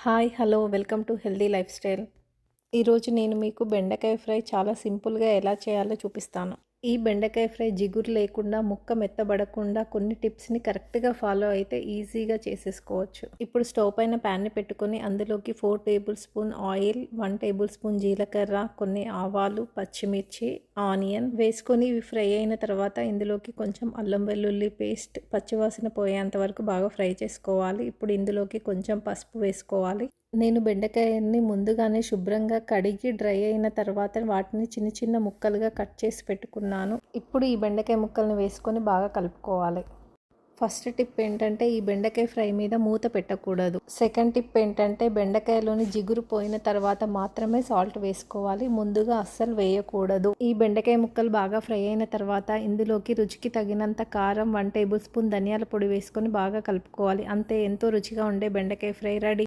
Hi hello welcome to healthy life style. ఈరోజు నేను మీకు బెండకాయ ఫ్రై చాలా సింపుల్గా ఎలా చేయాలో చూపిస్తాను. ఈ బెండకాయ ఫ్రై జిగురు లేకుండా ముక్క మెత్తబడకుండా కొన్ని టిప్స్ని కరెక్ట్గా ఫాలో అయితే ఈజీగా చేసేసుకోవచ్చు. ఇప్పుడు స్టవ్ పైన ప్యాన్ని పెట్టుకొని అందులోకి 4 table spoon oil, 1 table spoon జీలకర్ర, కొన్ని ఆవాలు, పచ్చిమిర్చి, ఆనియన్ వేసుకొని ఇవి ఫ్రై అయిన తర్వాత ఇందులోకి కొంచెం అల్లం వెల్లుల్లి పేస్ట్ పచ్చివాసన పోయేంత వరకు బాగా ఫ్రై చేసుకోవాలి. ఇప్పుడు ఇందులోకి కొంచెం పసుపు వేసుకోవాలి. నేను బెండకాయని ముందుగానే శుభ్రంగా కడిగి డ్రై అయిన తర్వాత వాటిని చిన్న చిన్న ముక్కలుగా కట్ చేసి పెట్టుకున్నాను. ఇప్పుడు ఈ బెండకాయ ముక్కల్ని వేసుకొని బాగా కలుపుకోవాలి. ఫస్ట్ టిప్ ఏంటంటే ఈ బెండకాయ ఫ్రై మీద మూత పెట్టకూడదు. సెకండ్ టిప్ ఏంటంటే బెండకాయలోని జిగురు పోయిన తర్వాత మాత్రమే సాల్ట్ వేసుకోవాలి, ముందుగా అస్సలు వేయకూడదు. ఈ బెండకాయ ముక్కలు బాగా ఫ్రై అయిన తర్వాత ఇందులోకి రుచికి తగినంత కారం, 1 టేబుల్ స్పూన్ ధనియాల పొడి వేసుకొని బాగా కలుపుకోవాలి. అంతే, ఎంతో రుచిగా ఉండే బెండకాయ ఫ్రై రెడీ.